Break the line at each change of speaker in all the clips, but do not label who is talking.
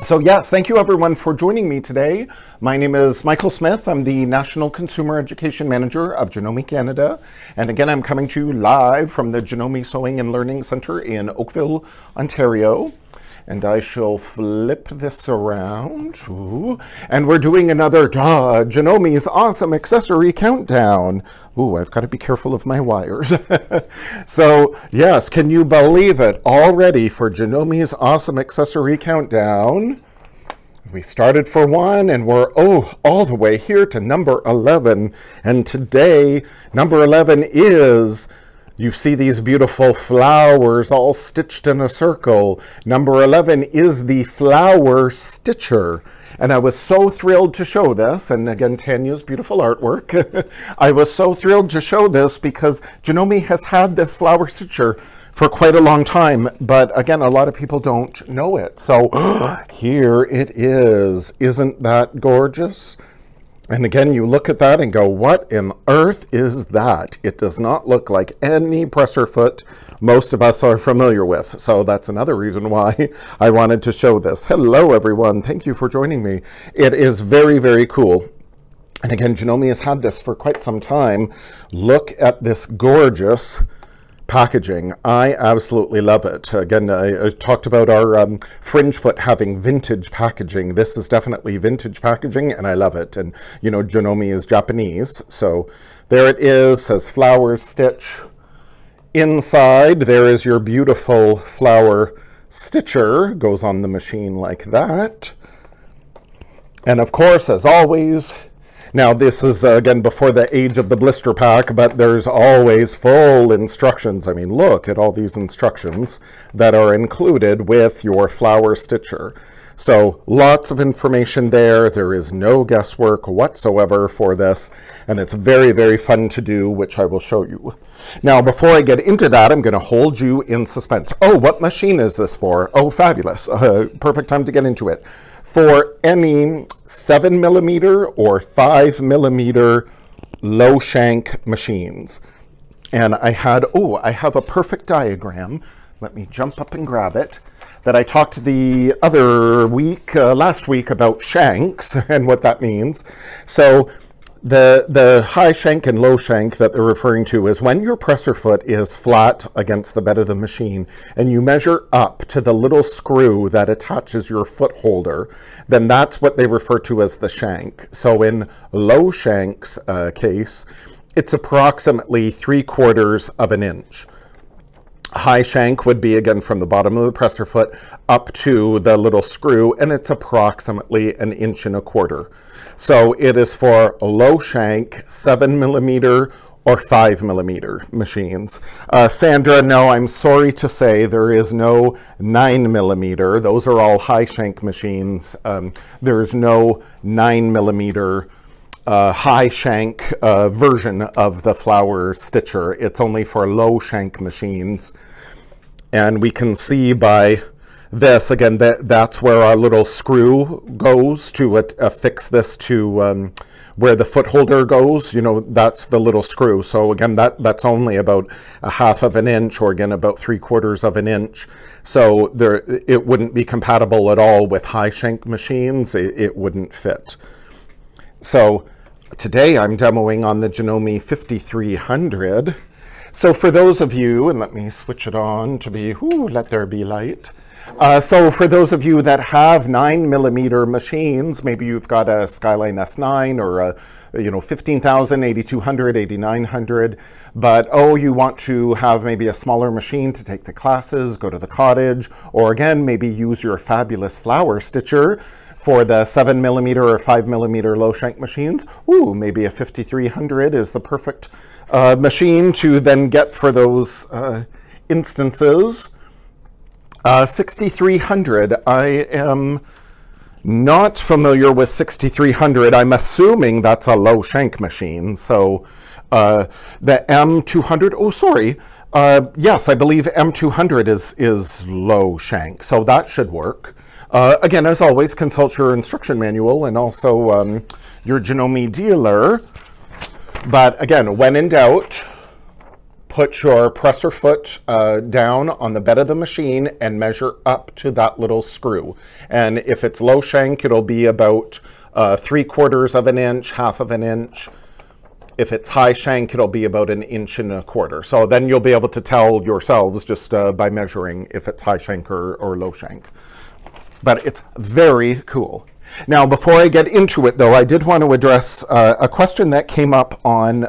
So yes, thank you everyone for joining me today. My name is Michael Smith. I'm the National Consumer Education Manager of Janome, Canada. And again, I'm coming to you live from the Janome Sewing and Learning Center in Oakville, Ontario. And I shall flip this around. Ooh. And we're doing another Janome's Awesome Accessory Countdown. Ooh, I've got to be careful of my wires. So, yes, can you believe it? All ready for Janome's Awesome Accessory Countdown. We started for 1 and we're, all the way here to number 11. And today, number 11 is... You see these beautiful flowers all stitched in a circle. Number 11 is the Flower Stitcher. And I was so thrilled to show this, and again, Tanya's beautiful artwork. I was so thrilled to show this because Janome has had this Flower Stitcher for quite a long time, but again, a lot of people don't know it. So here it is. Isn't that gorgeous? And again, you look at that and go, what in earth is that? It does not look like any presser foot most of us are familiar with. So that's another reason why I wanted to show this. Hello, everyone. Thank you for joining me. It is very, very cool. And again, Janome has had this for quite some time. Look at this gorgeous packaging. I absolutely love it. Again, I talked about our fringe foot having vintage packaging. This is definitely vintage packaging and I love it. And you know, Janome is Japanese. So there it is, says Flower Stitch. Inside there is your beautiful Flower Stitcher, goes on the machine like that. And of course, as always, now this is again before the age of the blister pack, but there's always full instructions. I mean, look at all these instructions that are included with your Flower Stitcher. So lots of information there. There is no guesswork whatsoever for this, and it's very, very fun to do, which I will show you. Now, before I get into that, I'm going to hold you in suspense. Oh, what machine is this for? Oh, fabulous. Perfect time to get into it. For any 7mm or 5mm Low Shank machines. And I have a perfect diagram. Let me jump up and grab it. That I talked the other week, last week, about shanks and what that means. So the high shank and low shank that they're referring to is when your presser foot is flat against the bed of the machine and you measure up to the little screw that attaches your foot holder, then that's what they refer to as the shank. So in low shank's case, it's approximately 3/4 of an inch. High shank would be, again, from the bottom of the presser foot up to the little screw, and it's approximately 1.25 inches. So it is for low shank, 7mm or 5mm machines. Sandra, no, I'm sorry to say there is no 9mm. Those are all high shank machines. There's no 9mm high shank version of the Flower Stitcher. It's only for low shank machines. And we can see by this, again, that's where our little screw goes to affix this to where the foot holder goes. You know, that's the little screw. So again, that's only about 1/2 inch, or again, about 3/4 of an inch. So it wouldn't be compatible at all with high shank machines. It wouldn't fit. So today I'm demoing on the Janome 5300. So for those of you, and let me switch it on to be, let there be light. So for those of you that have 9mm machines, maybe you've got a Skyline S9 or a 15,000, 8200, 8900, but you want to have maybe a smaller machine to take the classes, go to the cottage, or again, maybe use your fabulous Flower Stitcher for the 7mm or 5mm low shank machines. Maybe a 5300 is the perfect machine to then get for those instances. 6300, I am not familiar with 6300. I'm assuming that's a low shank machine. So The M200, oh, sorry. Yes, I believe M200 is low shank, so that should work. Again, as always, consult your instruction manual and also your Janome dealer. But again, when in doubt, put your presser foot down on the bed of the machine and measure up to that little screw. And if it's low shank, it'll be about 3/4 of an inch, 1/2 of an inch. If it's high shank, it'll be about 1 1/4 inches. So then you'll be able to tell yourselves just by measuring if it's high shank or low shank. But it's very cool. Now, before I get into it, though, I did want to address a question that came up on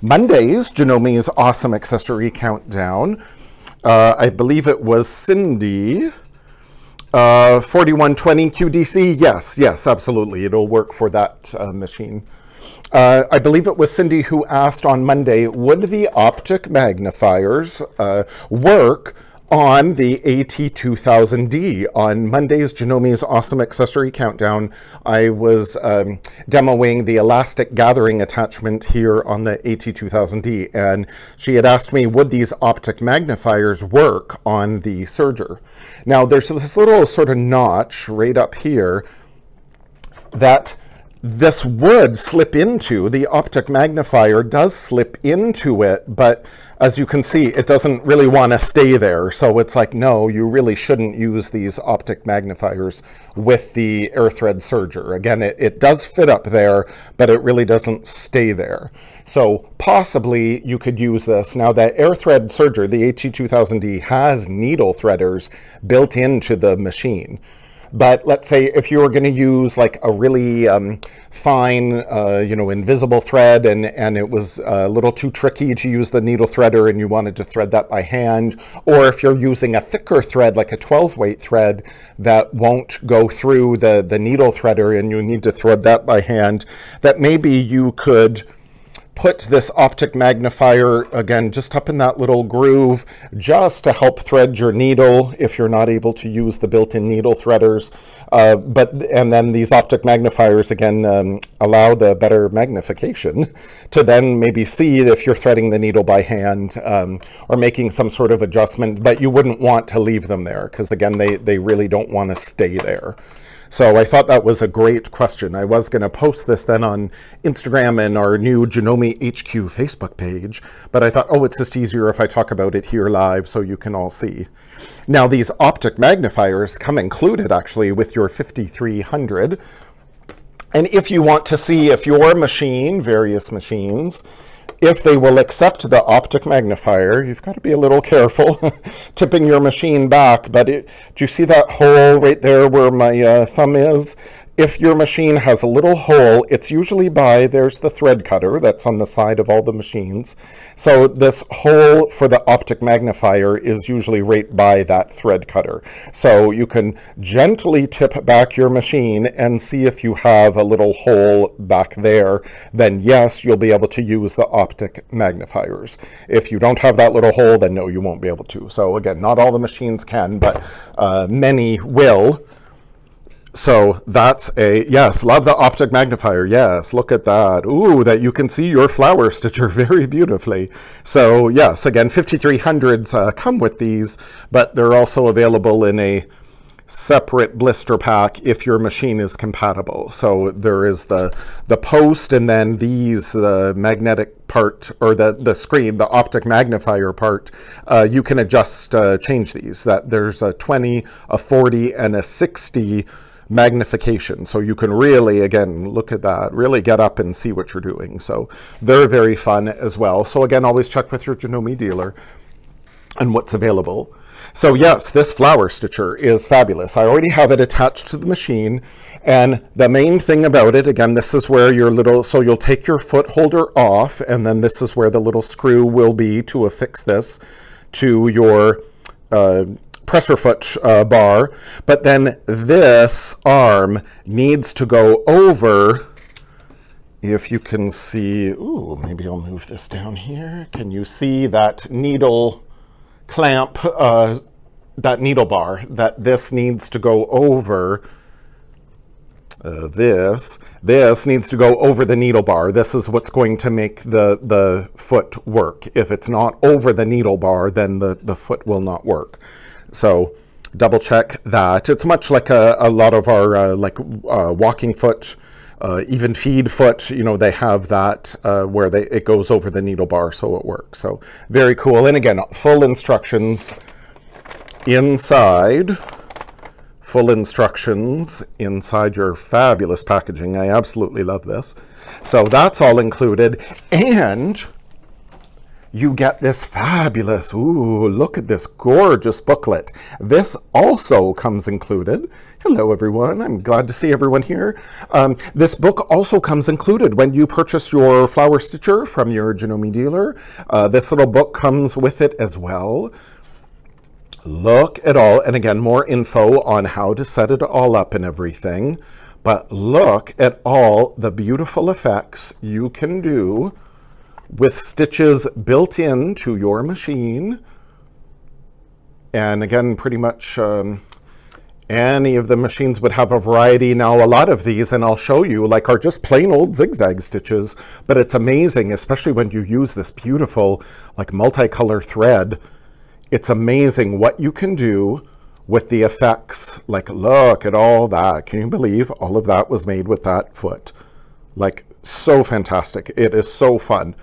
Monday's Janome's Awesome Accessory Countdown. I believe it was Cindy, 4120 QDC. Yes, absolutely. It'll work for that machine. I believe it was Cindy who asked on Monday, would the Optic Magnifiers work on the AT2000D? On Monday's Janome's Awesome Accessory Countdown, I was demoing the elastic gathering attachment here on the AT2000D, and she had asked me, would these optic magnifiers work on the serger? Now, there's this little sort of notch right up here that this would slip into. The optic magnifier does slip into it, but as you can see, it doesn't really want to stay there. So it's like, no, you really shouldn't use these optic magnifiers with the air thread serger. Again, it does fit up there, but it really doesn't stay there. So possibly you could use this. Now, that air thread serger, the AT2000D, has needle threaders built into the machine. But let's say if you were going to use like a really fine, invisible thread, and it was a little too tricky to use the needle threader and you wanted to thread that by hand, or if you're using a thicker thread like a 12-weight thread that won't go through the needle threader and you need to thread that by hand, that maybe you could put this optic magnifier, again, just up in that little groove, just to help thread your needle if you're not able to use the built-in needle threaders. And then these optic magnifiers, again, allow the better magnification to then maybe see if you're threading the needle by hand or making some sort of adjustment, but you wouldn't want to leave them there because, again, they really don't want to stay there. So I thought that was a great question. I was going to post this then on Instagram and our new Janome HQ Facebook page, but I thought, oh, it's just easier if I talk about it here live so you can all see. Now, these optic magnifiers come included actually with your 5300. And if you want to see if your machine, various machines, if they will accept the optic magnifier, you've got to be a little careful tipping your machine back. But do you see that hole right there where my thumb is? If your machine has a little hole, it's usually there's the thread cutter that's on the side of all the machines. So this hole for the optic magnifier is usually right by that thread cutter. So you can gently tip back your machine and see if you have a little hole back there. Then yes, you'll be able to use the optic magnifiers. If you don't have that little hole, then no, you won't be able to. So again, not all the machines can, but many will. So that's yes, love the optic magnifier. Yes, look at that. Ooh, that you can see your flower stitcher very beautifully. So yes, again, 5300s come with these, but they're also available in a separate blister pack if your machine is compatible. So there is the post, and then these, the magnetic part, or the screen, the optic magnifier part, you can adjust, change these. That there's a 20, a 40, and a 60 magnification, so you can really, again, look at that, really get up and see what you're doing. So they're very fun as well. So again, always check with your Janome dealer and what's available. So yes, this flower stitcher is fabulous. I already have it attached to the machine, and the main thing about it, again, this is where your little, so you'll take your foot holder off, and then this is where the little screw will be to affix this to your presser foot bar. But then this arm needs to go over, if you can see, ooh, maybe I'll move this down here. Can you see that needle clamp, that needle bar, that this needs to go over This needs to go over the needle bar. This is what's going to make the foot work. If it's not over the needle bar, then the foot will not work. So double check that. It's much like a lot of our walking foot, even feed foot, you know, they have that where it goes over the needle bar so it works. So very cool. And again, full instructions inside. Full instructions inside your fabulous packaging. I absolutely love this. So that's all included. And you get this fabulous, ooh, look at this gorgeous booklet. This also comes included. Hello, everyone. I'm glad to see everyone here. This book also comes included when you purchase your flower stitcher from your Janome dealer. This little book comes with it as well. Look at all, and again, more info on how to set it all up and everything. But look at all the beautiful effects you can do with stitches built into your machine. And again, pretty much any of the machines would have a variety. Now, a lot of these, and I'll show you, like, are just plain old zigzag stitches, but it's amazing, especially when you use this beautiful, like, multicolor thread. It's amazing what you can do with the effects. Like, look at all that. Can you believe all of that was made with that foot? Like, so fantastic. It is so fun.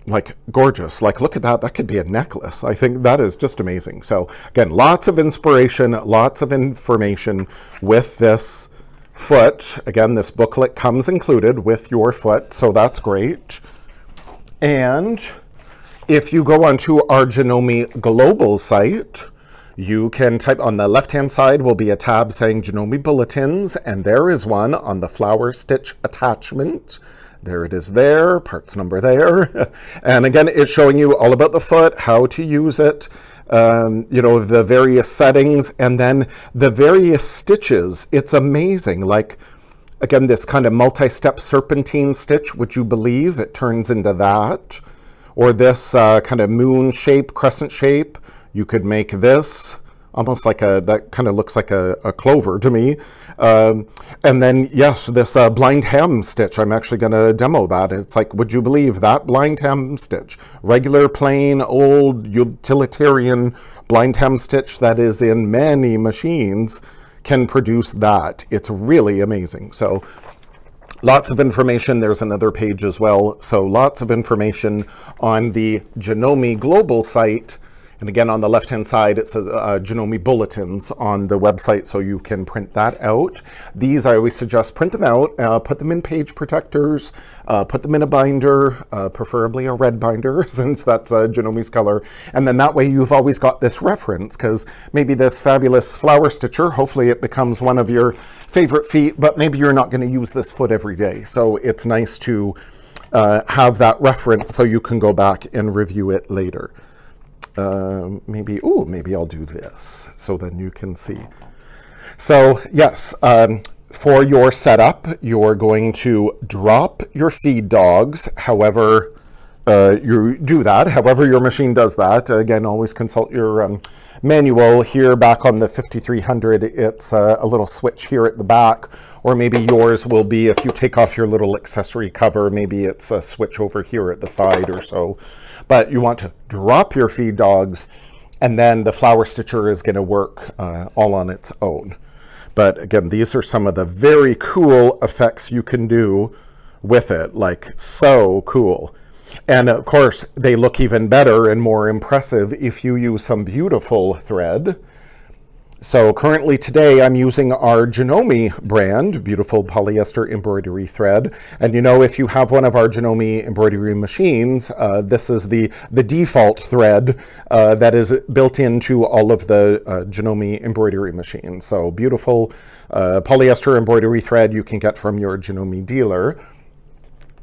Like, gorgeous. Like, look at that. That could be a necklace. I think that is just amazing. So, again, lots of inspiration, lots of information with this foot. Again, this booklet comes included with your foot, so that's great. And if you go onto our Janome global site, you can type on the left-hand side will be a tab saying Janome Bulletins, and there is one on the flower stitch attachment. There it is there, parts number there. And again, it's showing you all about the foot, how to use it, you know, the various settings, and then the various stitches. It's amazing. Like, again, this kind of multi-step serpentine stitch, would you believe it turns into that? Or this kind of moon shape, crescent shape. You could make this almost like that kind of looks like a clover to me. And then, yes, this blind hem stitch, I'm actually going to demo that. It's like, would you believe that blind hem stitch? Regular, plain, old, utilitarian blind hem stitch that is in many machines can produce that. It's really amazing. So lots of information. There's another page as well. So lots of information on the Janome global site. And again, on the left-hand side, it says Janome Bulletins on the website, so you can print that out. These, I always suggest print them out, put them in page protectors, put them in a binder, preferably a red binder, since that's Janome's color. And then that way you've always got this reference, because maybe this fabulous flower stitcher, hopefully it becomes one of your favorite feet, but maybe you're not going to use this foot every day. So it's nice to have that reference so you can go back and review it later. Maybe I'll do this so then you can see. So yes, for your setup, you're going to drop your feed dogs, however you do that, however your machine does that. Again, always consult your manual. Here back on the 5300, it's a little switch here at the back, or maybe yours will be, if you take off your little accessory cover, maybe it's a switch over here at the side or so. But you want to drop your feed dogs, and then the flower stitcher is going to work all on its own. But again, these are some of the very cool effects you can do with it, like so cool. And of course, they look even better and more impressive if you use some beautiful thread. So currently today I'm using our Janome brand, beautiful polyester embroidery thread. And you know, if you have one of our Janome embroidery machines, this is the default thread that is built into all of the Janome embroidery machines. So beautiful polyester embroidery thread you can get from your Janome dealer.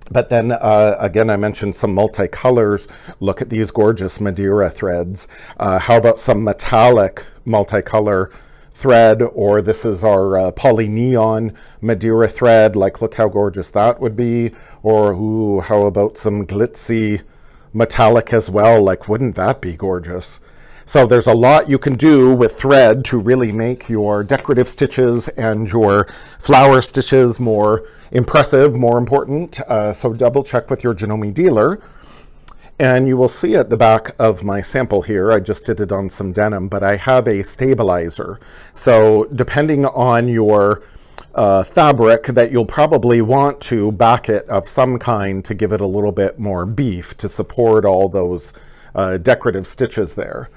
But then, again, I mentioned some multicolors. Look at these gorgeous Madeira threads. How about some metallic multicolor thread? Or this is our poly neon Madeira thread. Like, look how gorgeous that would be. Or, ooh, how about some glitzy metallic as well? Like, wouldn't that be gorgeous? So there's a lot you can do with thread to really make your decorative stitches and your flower stitches more impressive, more important. So double check with your Janome dealer. And you will see at the back of my sample here, I just did it on some denim, but I have a stabilizer. So depending on your fabric, that you'll probably want to back it of some kind to give it a little bit more beef to support all those decorative stitches there.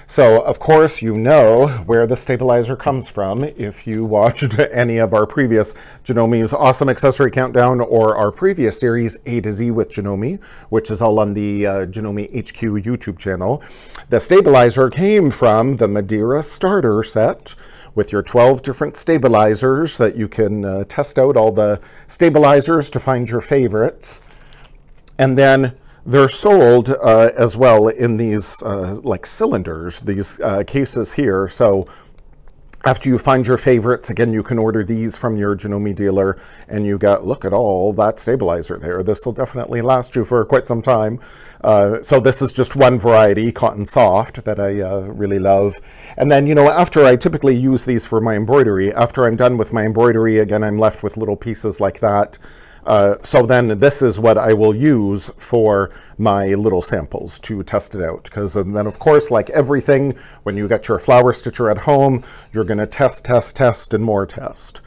So of course you know where the stabilizer comes from if you watched any of our previous Janome's Awesome Accessory Countdown or our previous series A to Z with Janome, which is all on the Janome HQ YouTube channel. The stabilizer came from the Madeira starter set with your 12 different stabilizers that you can test out all the stabilizers to find your favorites. And then they're sold as well in these like cylinders, these cases here. So after you find your favorites, again, you can order these from your Janome dealer, and you got, look at all that stabilizer there. This will definitely last you for quite some time. So this is just one variety, Cotton Soft, that I really love. And then, you know, after I typically use these for my embroidery, after I'm done with my embroidery, again, I'm left with little pieces like that. So then this is what I will use for my little samples to test it out. Because then, of course, like everything, when you get your flower stitcher at home, you're going to test, test, test, and more test.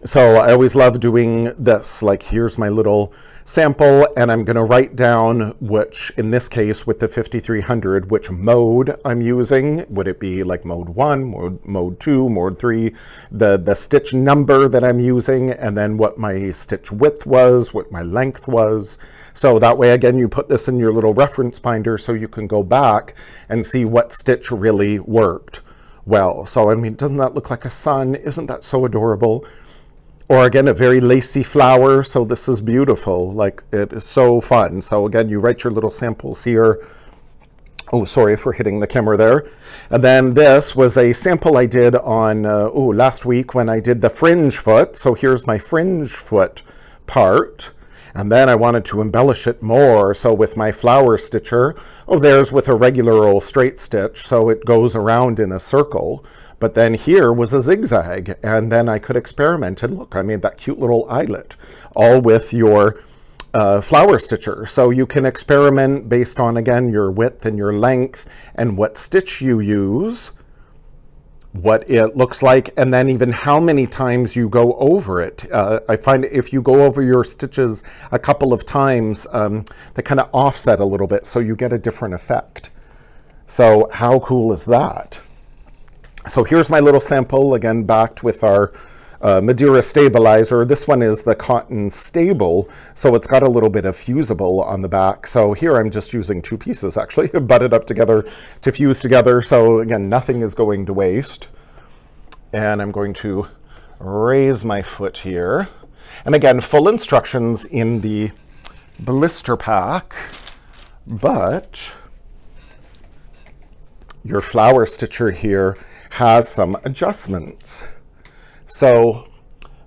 So I always love doing this. Like, here's my little sample, and I'm going to write down which, in this case, with the 5300, which mode I'm using. Would it be like mode 1, mode 2, mode 3, the stitch number that I'm using, and then what my stitch width was, what my length was. So that way, again, you put this in your little reference binder so you can go back and see what stitch really worked well. So, I mean, doesn't that look like a sun? Isn't that so adorable? Or again, a very lacy flower. So this is beautiful. Like, it is so fun. So again, you write your little samples here. Oh, sorry for hitting the camera there. And then this was a sample I did on, last week when I did the fringe foot. So here's my fringe foot part. And then I wanted to embellish it more. So with my flower stitcher, there's with a regular old straight stitch. So it goes around in a circle. But then here was a zigzag, and then I could experiment, and look, I made that cute little eyelet, all with your flower stitcher. So you can experiment based on, again, your width and your length and what stitch you use, what it looks like, and then even how many times you go over it. I find if you go over your stitches a couple of times, they kind of offset a little bit, so you get a different effect. So how cool is that? So here's my little sample, again, backed with our Madeira stabilizer. This one is the Cotton Stable, so it's got a little bit of fusible on the back. So here I'm just using 2 pieces, actually, butted up together to fuse together. So again, nothing is going to waste. And I'm going to raise my foot here. And again, full instructions in the blister pack, but your flower stitcher here has some adjustments. So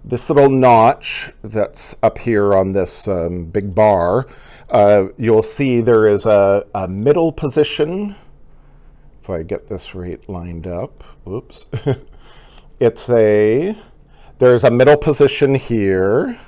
this little notch that's up here on this big bar, you'll see there is a middle position. If I get this right lined up, whoops. There's a middle position here,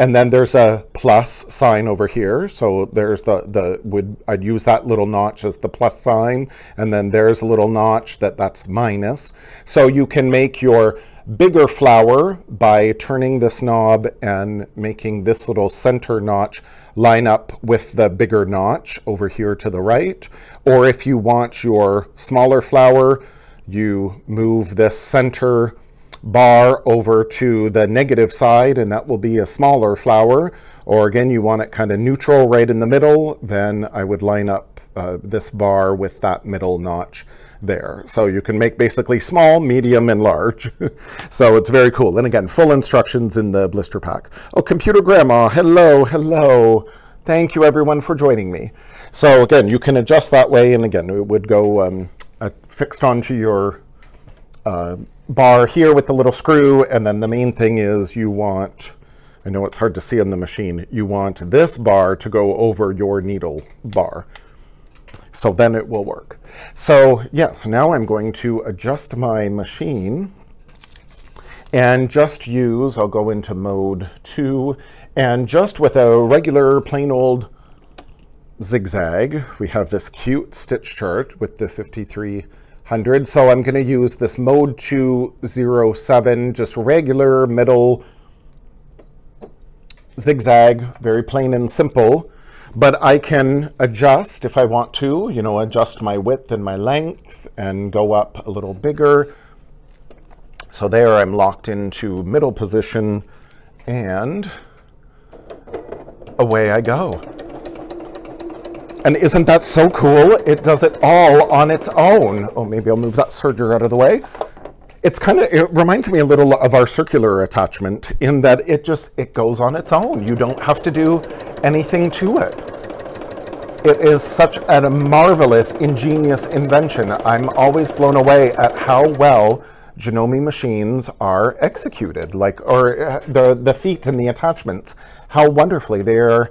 and then there's a plus sign over here. So there's I'd use that little notch as the plus sign, and then there's a little notch that's minus. So you can make your bigger flower by turning this knob and making this little center notch line up with the bigger notch over here to the right. Or if you want your smaller flower, you move this center bar over to the negative side, and that will be a smaller flower. Or again, you want it kind of neutral right in the middle, then I would line up this bar with that middle notch there. So you can make basically small, medium, and large. So it's very cool. And again, full instructions in the blister pack. Oh, Computer Grandma, hello, hello. Thank you everyone for joining me. So again, you can adjust that way, and again, it would go fixed onto your bar here with the little screw. And then the main thing is you want, I know it's hard to see on the machine, you want this bar to go over your needle bar. So then it will work. So yes, now I'm going to adjust my machine and just use, I'll go into mode 2, and just with a regular plain old zigzag, we have this cute stitch chart with the 5300. So I'm going to use this mode 207, just regular middle zigzag, very plain and simple. But I can adjust if I want to, you know, adjust my width and my length and go up a little bigger. So there I'm locked into middle position and away I go. And isn't that so cool? It does it all on its own. Oh, maybe I'll move that serger out of the way. It's kind of, it reminds me a little of our circular attachment in that it goes on its own. You don't have to do anything to it. It is such a marvelous, ingenious invention. I'm always blown away at how well Janome machines are executed, or the feet and the attachments, how wonderfully they're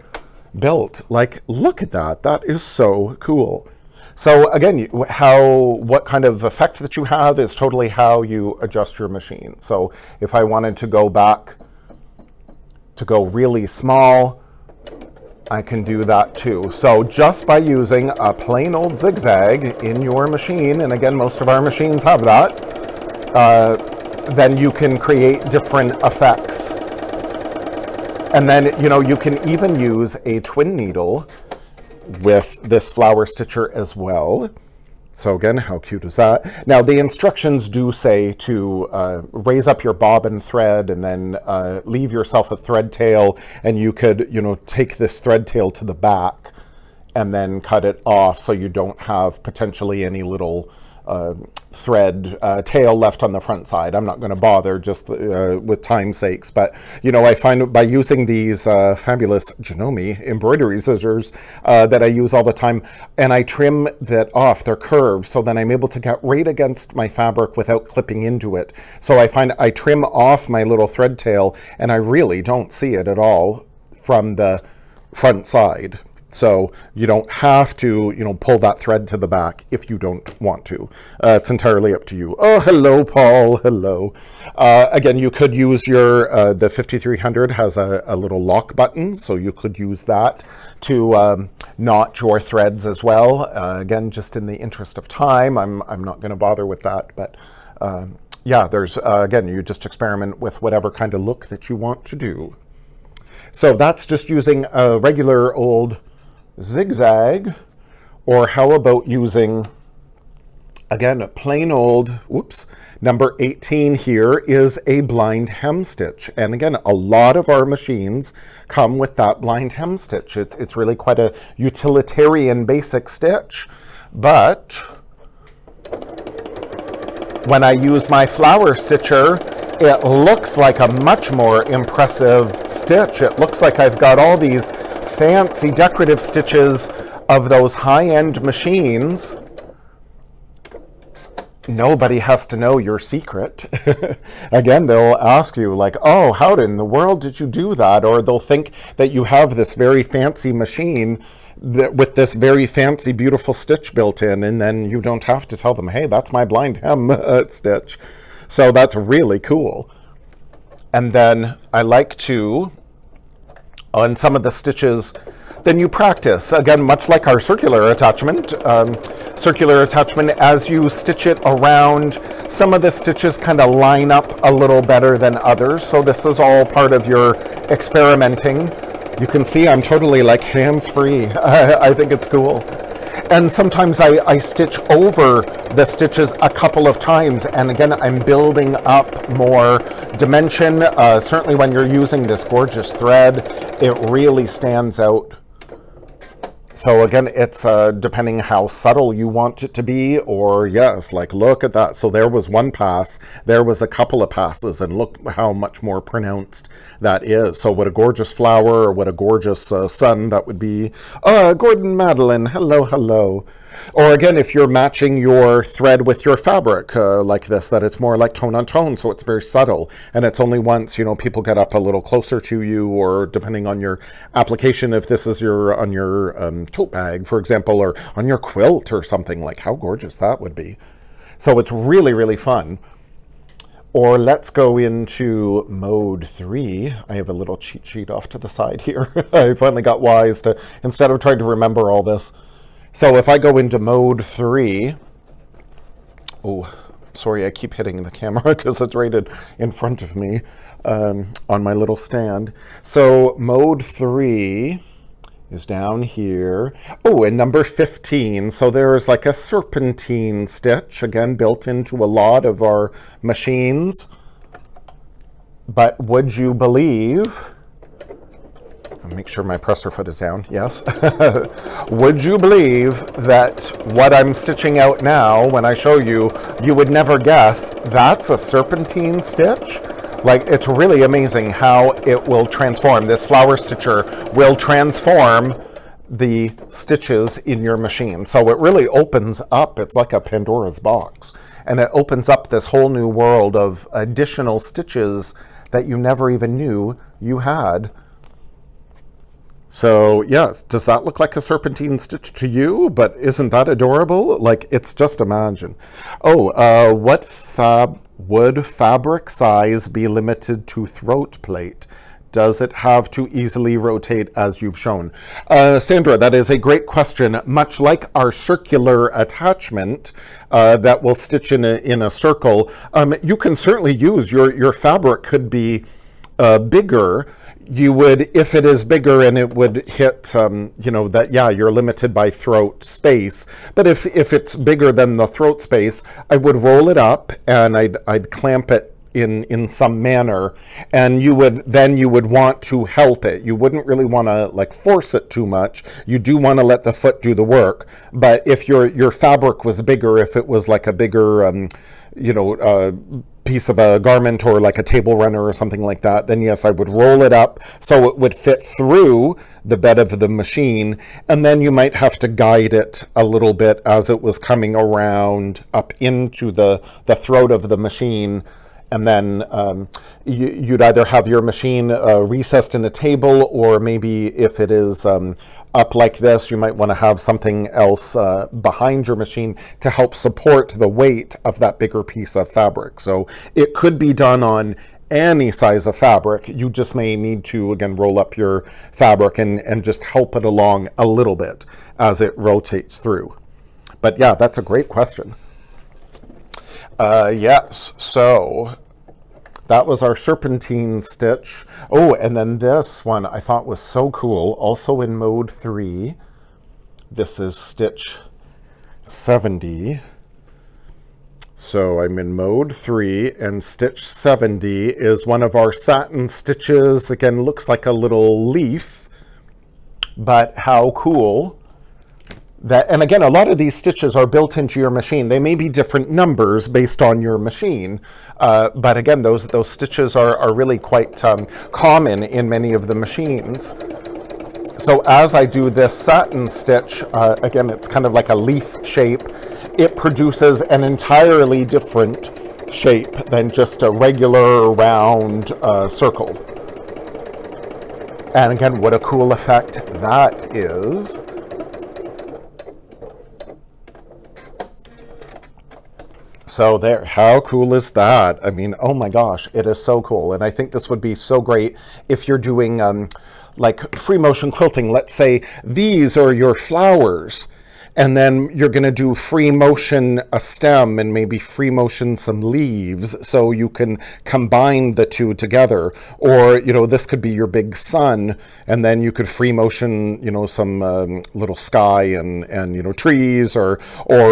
built. Like, look at that. That is so cool. So again, what kind of effect that you have is totally how you adjust your machine. So if I wanted to go back to go really small, I can do that too. So just by using a plain old zigzag in your machine, and again, most of our machines have that, then you can create different effects. And then, you know, you can even use a twin needle with this flower stitcher as well. So again, how cute is that? Now the instructions do say to raise up your bobbin thread and then leave yourself a thread tail, and you could, you know, take this thread tail to the back and then cut it off so you don't have potentially any little thread tail left on the front side. I'm not going to bother just with time's sakes, but you know, I find by using these fabulous Janome embroidery scissors that I use all the time, and I trim that off, they're curved, so then I'm able to get right against my fabric without clipping into it. So I find I trim off my little thread tail and I really don't see it at all from the front side. So you don't have to, you know, pull that thread to the back if you don't want to. It's entirely up to you. Oh, hello, Paul. Hello. Again, you could use your, the 5300 has a little lock button, so you could use that to knot your threads as well. Again, just in the interest of time, I'm not going to bother with that. But yeah, there's, again, you just experiment with whatever kind of look that you want to do. So that's just using a regular old zigzag, or how about using, again, a plain old, whoops, number 18 here is a blind hem stitch. And again, a lot of our machines come with that blind hem stitch. It's really quite a utilitarian basic stitch, but when I use my flower stitcher, it looks like a much more impressive stitch. It looks like I've got all these fancy decorative stitches of those high-end machines. Nobody has to know your secret. Again, they'll ask you like, oh, how in the world did you do that? Or they'll think that you have this very fancy machine with this very fancy, beautiful stitch built in, and then you don't have to tell them, hey, that's my blind hem stitch. So that's really cool. And then I like to, on some of the stitches, then you practice. Again, much like our circular attachment, as you stitch it around, some of the stitches kind of line up a little better than others. So this is all part of your experimenting. You can see I'm totally like hands-free. I think it's cool. And sometimes I stitch over the stitches a couple of times, and again, I'm building up more dimension. Certainly when you're using this gorgeous thread, it really stands out. So again, it's depending how subtle you want it to be, or yes, like look at that. So there was one pass, there was a couple of passes, and look how much more pronounced that is. So what a gorgeous flower, or what a gorgeous sun that would be. Gordon Madeline, hello, hello. Or again, if you're matching your thread with your fabric like this, that it's more like tone on tone, so it's very subtle, and it's only once, you know, people get up a little closer to you, or depending on your application, if this is on your tote bag, for example, or on your quilt or something, like how gorgeous that would be. So it's really, really fun. Or let's go into mode 3. I have a little cheat sheet off to the side here. I finally got wise to, instead of trying to remember all this. So if I go into mode 3, oh, sorry, I keep hitting the camera because it's right in front of me on my little stand. So mode 3 is down here. Oh, and number 15. So there's like a serpentine stitch, again, built into a lot of our machines. But would you believe, I'll make sure my presser foot is down, yes. Would you believe that what I'm stitching out now, when I show you, you would never guess that's a serpentine stitch? Like, it's really amazing how it will transform. This flower stitcher will transform the stitches in your machine. So it really opens up, it's like a Pandora's box. And it opens up this whole new world of additional stitches that you never even knew you had. So yeah, does that look like a serpentine stitch to you? But isn't that adorable? Like, it's just imagine. Oh, would fabric size be limited to throat plate? Does it have to easily rotate as you've shown? Sandra, that is a great question. Much like our circular attachment that will stitch in a circle, you can certainly use your fabric could be bigger. You would, if it is bigger and it would hit, you know, that, yeah, you're limited by throat space. But if it's bigger than the throat space, I would roll it up and I'd clamp it in some manner, and you would want to help it. You wouldn't really want to like force it too much. You do want to let the foot do the work. But if your fabric was bigger, if it was like a bigger, you know, piece of a garment or like a table runner or something like that, then yes, I would roll it up so it would fit through the bed of the machine, and then you might have to guide it a little bit as it was coming around up into the throat of the machine. And then you'd either have your machine recessed in a table, or maybe if it is up like this, you might want to have something else behind your machine to help support the weight of that bigger piece of fabric. So it could be done on any size of fabric. You just may need to, again, roll up your fabric and just help it along a little bit as it rotates through. But yeah, that's a great question. Yes, so that was our serpentine stitch. Oh, and then this one I thought was so cool, also in mode 3. This is stitch 70. So I'm in mode 3, and stitch 70 is one of our satin stitches. Again, looks like a little leaf, but how cool. That, and again, a lot of these stitches are built into your machine. They may be different numbers based on your machine, but again, those stitches are really quite common in many of the machines. So as I do this satin stitch, again, it's kind of like a leaf shape. It produces an entirely different shape than just a regular round circle. And again, what a cool effect that is. So there, how cool is that? I mean, oh my gosh, it is so cool. And I think this would be so great if you're doing like free motion quilting. Let's say these are your flowers, and then you're going to do free motion a stem and maybe free motion some leaves, so you can combine the two together. Or, you know, this could be your big sun, and then you could free motion, you know, some little sky and you know, trees. Or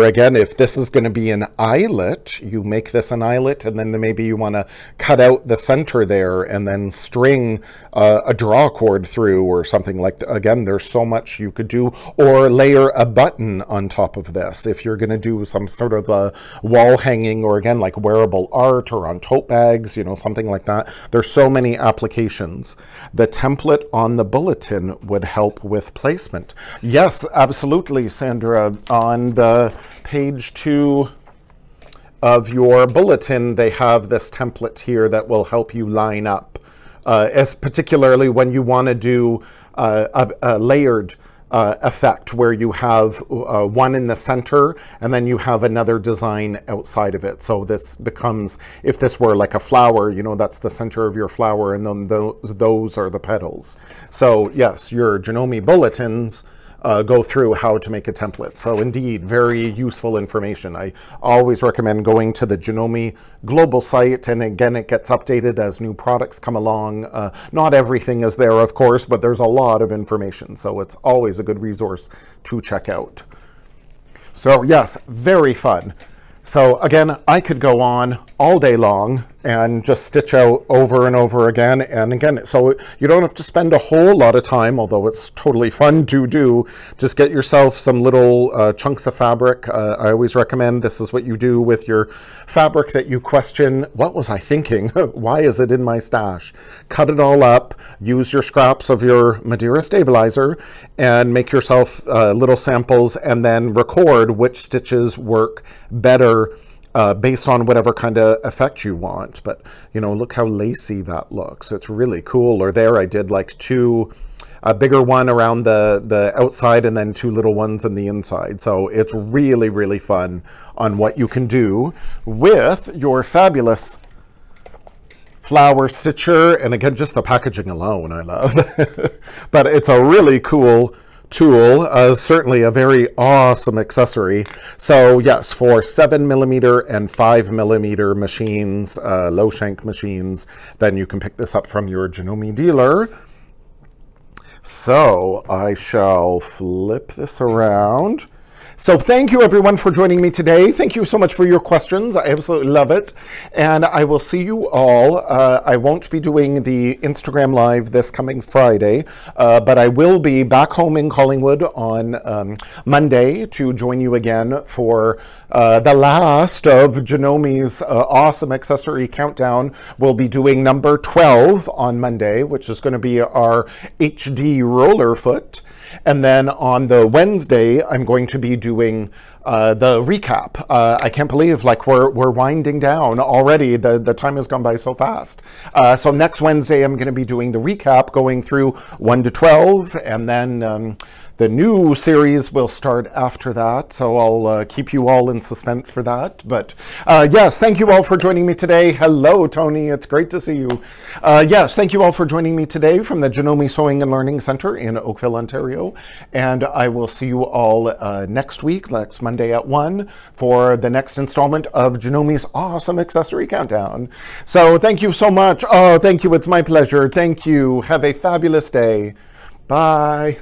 again, if this is going to be an eyelet, you make this an eyelet, and then maybe you want to cut out the center there and then string a draw cord through or something like that. Again, there's so much you could do. Or layer a button bulletin on top of this. If you're going to do some sort of a wall hanging, or again, like wearable art or on tote bags, you know, something like that, there's so many applications. The template on the bulletin would help with placement. Yes, absolutely, Sandra. On the page 2 of your bulletin, they have this template here that will help you line up, as particularly when you want to do a layered effect where you have one in the center and then you have another design outside of it. So this becomes, if this were like a flower, you know, that's the center of your flower, and then those are the petals. So yes, your Janome bulletins go through how to make a template. So indeed, very useful information. I always recommend going to the Janome global site, and again, it gets updated as new products come along. Not everything is there, of course, but there's a lot of information, so it's always a good resource to check out. So yes, very fun. So again, I could go on all day long and just stitch out over and over again and again. So you don't have to spend a whole lot of time, although it's totally fun to do. Just get yourself some little chunks of fabric. I always recommend this is what you do with your fabric that you question, what was I thinking? Why is it in my stash? Cut it all up, use your scraps of your Madeira stabilizer, and make yourself little samples, and then record which stitches work better based on whatever kind of effect you want. But you know, look how lacy that looks. It's really cool. Or there I did like a bigger one around the outside and then 2 little ones on the inside. So it's really, really fun on what you can do with your fabulous flower stitcher. And again, just the packaging alone I love. But it's a really cool tool, certainly a very awesome accessory. So yes, for 7mm and 5mm machines, low shank machines, then you can pick this up from your Janome dealer. So I shall flip this around. So thank you everyone for joining me today. Thank you so much for your questions. I absolutely love it. And I will see you all. I won't be doing the Instagram Live this coming Friday, but I will be back home in Collingwood on Monday to join you again for the last of Janome's awesome accessory countdown. We'll be doing number 12 on Monday, which is going to be our HD roller foot. And then on the Wednesday, I'm going to be doing the recap. I can't believe like we're winding down already. The time has gone by so fast. So next Wednesday, I'm going to be doing the recap, going through 1 to 12, and then the new series will start after that, so I'll keep you all in suspense for that. But yes, thank you all for joining me today. Hello, Tony. It's great to see you. Yes, thank you all for joining me today from the Janome Sewing and Learning Center in Oakville, Ontario. And I will see you all next week, next Monday at 1, for the next installment of Janome's awesome accessory countdown. So thank you so much. Oh, thank you. It's my pleasure. Thank you. Have a fabulous day. Bye.